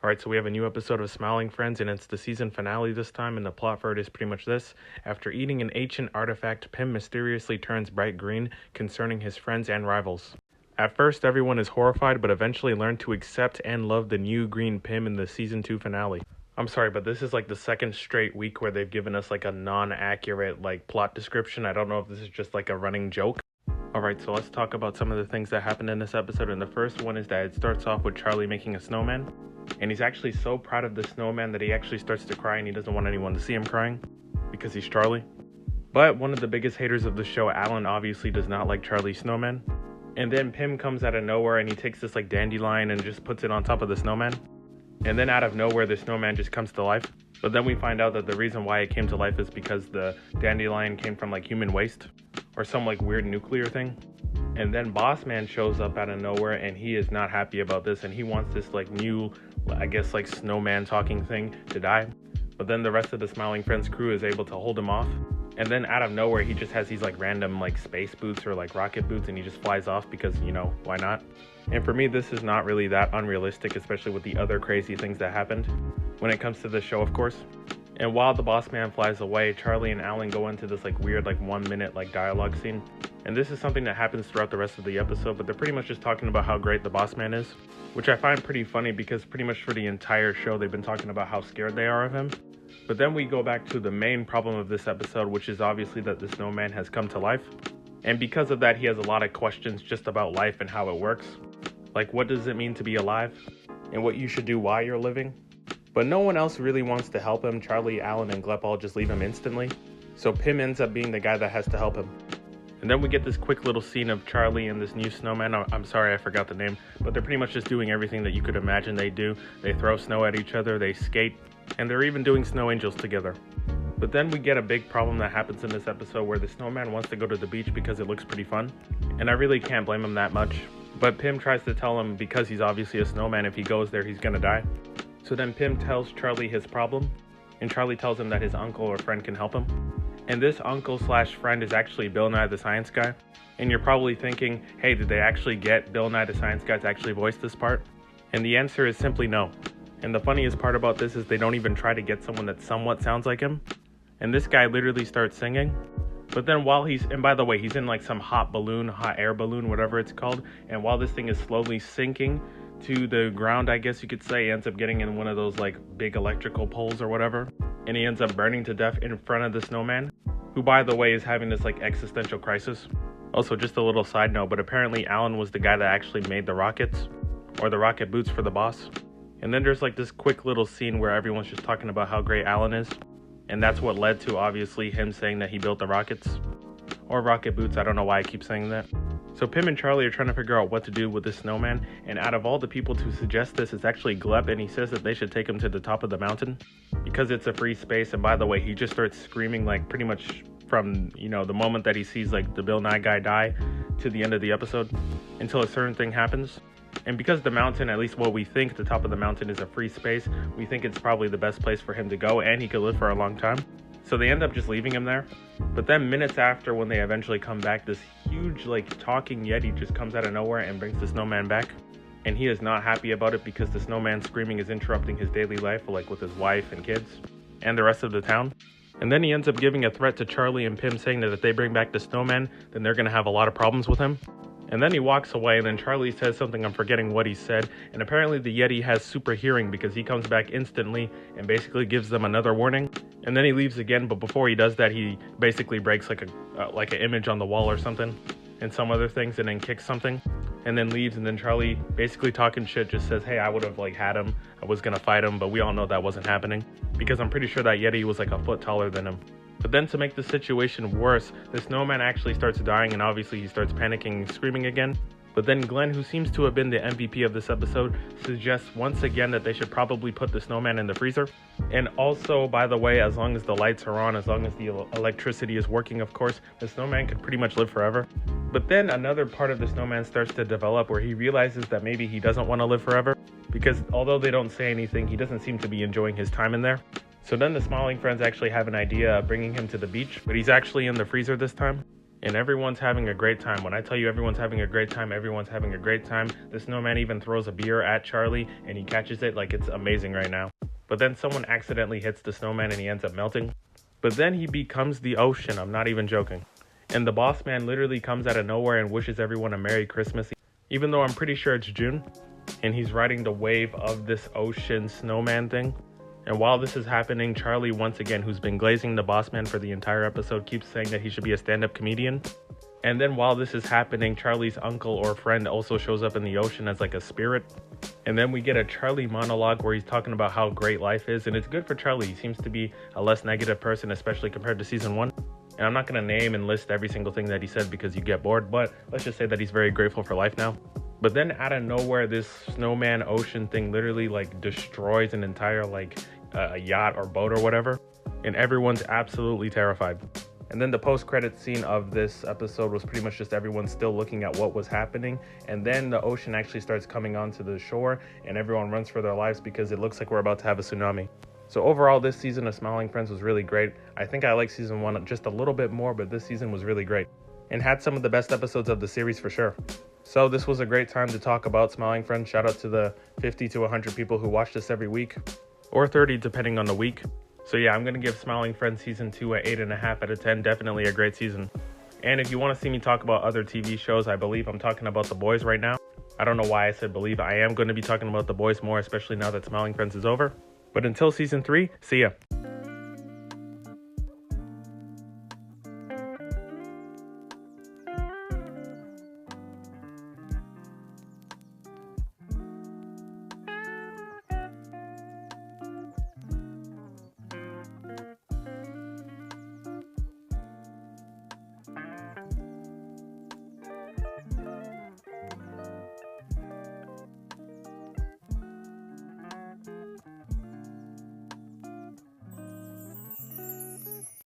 Alright, so we have a new episode of Smiling Friends, and it's the season finale this time, and the plot for it is pretty much this. After eating an ancient artifact, Pim mysteriously turns bright green, concerning his friends and rivals. At first, everyone is horrified, but eventually learn to accept and love the new green Pim in the season 2 finale. I'm sorry, but this is like the second straight week where they've given us like a non-accurate like plot description. I don't know if this is just like a running joke. Alright, so let's talk about some of the things that happened in this episode, and the first one is that it starts off with Charlie making a snowman. And he's actually so proud of the snowman that he actually starts to cry, and he doesn't want anyone to see him crying because he's Charlie. But one of the biggest haters of the show, Alan, obviously does not like Charlie's snowman. And then Pim comes out of nowhere and he takes this like dandelion and just puts it on top of the snowman. And then out of nowhere, the snowman just comes to life. But then we find out that the reason why it came to life is because the dandelion came from like human waste or some like weird nuclear thing. And then Boss Man shows up out of nowhere and he is not happy about this, and he wants this like new, I guess like snowman talking thing to die. But then the rest of the Smiling Friends crew is able to hold him off. And then out of nowhere, he just has these like random like space boots or like rocket boots, and he just flies off because, you know, why not? And for me, this is not really that unrealistic, especially with the other crazy things that happened when it comes to the show, of course. And while the Boss Man flies away, Charlie and Alan go into this like weird like 1 minute like dialogue scene. And this is something that happens throughout the rest of the episode, but they're pretty much just talking about how great the Boss Man is, which I find pretty funny because pretty much for the entire show, they've been talking about how scared they are of him. But then we go back to the main problem of this episode, which is obviously that the snowman has come to life. And because of that, he has a lot of questions just about life and how it works. Like, what does it mean to be alive? And what you should do while you're living? But no one else really wants to help him. Charlie, Alan, and Glep all just leave him instantly. So Pim ends up being the guy that has to help him. And then we get this quick little scene of Charlie and this new snowman. I'm sorry, I forgot the name. But they're pretty much just doing everything that you could imagine they do. They throw snow at each other, they skate, and they're even doing snow angels together. But then we get a big problem that happens in this episode where the snowman wants to go to the beach because it looks pretty fun. And I really can't blame him that much. But Pim tries to tell him because he's obviously a snowman, if he goes there, he's gonna die. So then Pim tells Charlie his problem, and Charlie tells him that his uncle or friend can help him. And this uncle slash friend is actually Bill Nye the Science Guy. And you're probably thinking, hey, did they actually get Bill Nye the Science Guy to actually voice this part? And the answer is simply no. And the funniest part about this is they don't even try to get someone that somewhat sounds like him. And this guy literally starts singing. But then and by the way, he's in like some hot air balloon, whatever it's called. And while this thing is slowly sinking to the ground, I guess you could say, he ends up getting in one of those like big electrical poles or whatever. And he ends up burning to death in front of the snowman, who by the way is having this like existential crisis. Also, just a little side note, but apparently Alan was the guy that actually made the rockets, or the rocket boots for the boss. And then there's like this quick little scene where everyone's just talking about how great Alan is. And that's what led to obviously him saying that he built the rockets. Or rocket boots, I don't know why I keep saying that. So Pim and Charlie are trying to figure out what to do with this snowman. And out of all the people to suggest this, it's actually Glep, and he says that they should take him to the top of the mountain because it's a free space. And by the way, he just starts screaming like pretty much from, you know, the moment that he sees like the Bill Nye guy die to the end of the episode until a certain thing happens. And because the mountain, at least what we think, the top of the mountain is a free space, we think it's probably the best place for him to go, and he could live for a long time. So they end up just leaving him there. But then minutes after, when they eventually come back, this huge like talking yeti just comes out of nowhere and brings the snowman back. And he is not happy about it because the snowman screaming is interrupting his daily life, like with his wife and kids and the rest of the town. And then he ends up giving a threat to Charlie and Pim, saying that if they bring back the snowman, then they're going to have a lot of problems with him. And then he walks away, and then Charlie says something, I'm forgetting what he said, and apparently the Yeti has super hearing because he comes back instantly and basically gives them another warning. And then he leaves again, but before he does that, he basically breaks like an image on the wall or something and some other things, and then kicks something and then leaves. And then Charlie, basically talking shit, just says, hey, I would have like had him, I was gonna fight him, but we all know that wasn't happening because I'm pretty sure that Yeti was like a foot taller than him. But then to make the situation worse, the snowman actually starts dying, and obviously he starts panicking and screaming again. But then Glenn, who seems to have been the MVP of this episode, suggests once again that they should probably put the snowman in the freezer. And also, by the way, as long as the lights are on, as long as the electricity is working, of course, the snowman could pretty much live forever. But then another part of the snowman starts to develop where he realizes that maybe he doesn't want to live forever, because although they don't say anything, he doesn't seem to be enjoying his time in there. So then the Smiling Friends actually have an idea of bringing him to the beach, but he's actually in the freezer this time. And everyone's having a great time. When I tell you everyone's having a great time, everyone's having a great time. The snowman even throws a beer at Charlie and he catches it. Like, it's amazing right now. But then someone accidentally hits the snowman and he ends up melting. But then he becomes the ocean. I'm not even joking. And the boss man literally comes out of nowhere and wishes everyone a Merry Christmas. Even though I'm pretty sure it's June. And he's riding the wave of this ocean snowman thing. And while this is happening, Charlie, once again, who's been glazing the boss man for the entire episode, keeps saying that he should be a stand-up comedian. And then while this is happening, Charlie's uncle or friend also shows up in the ocean as like a spirit. And then we get a Charlie monologue where he's talking about how great life is. And it's good for Charlie. He seems to be a less negative person, especially compared to season 1. And I'm not going to name and list every single thing that he said because you get bored. But let's just say that he's very grateful for life now. But then out of nowhere, this snowman ocean thing literally like destroys an entire like a yacht or boat or whatever. And everyone's absolutely terrified. And then the post-credit scene of this episode was pretty much just everyone still looking at what was happening. And then the ocean actually starts coming onto the shore and everyone runs for their lives because it looks like we're about to have a tsunami. So overall, this season of Smiling Friends was really great. I think I like season 1 just a little bit more, but this season was really great. And had some of the best episodes of the series for sure. So this was a great time to talk about Smiling Friends. Shout out to the 50 to 100 people who watch this every week. Or 30 depending on the week. So yeah, I'm going to give Smiling Friends season 2 an 8.5 out of 10. Definitely a great season. And if you want to see me talk about other TV shows, I believe I'm talking about The Boys right now. I don't know why I said believe. I am going to be talking about The Boys more, especially now that Smiling Friends is over. But until season 3, see ya.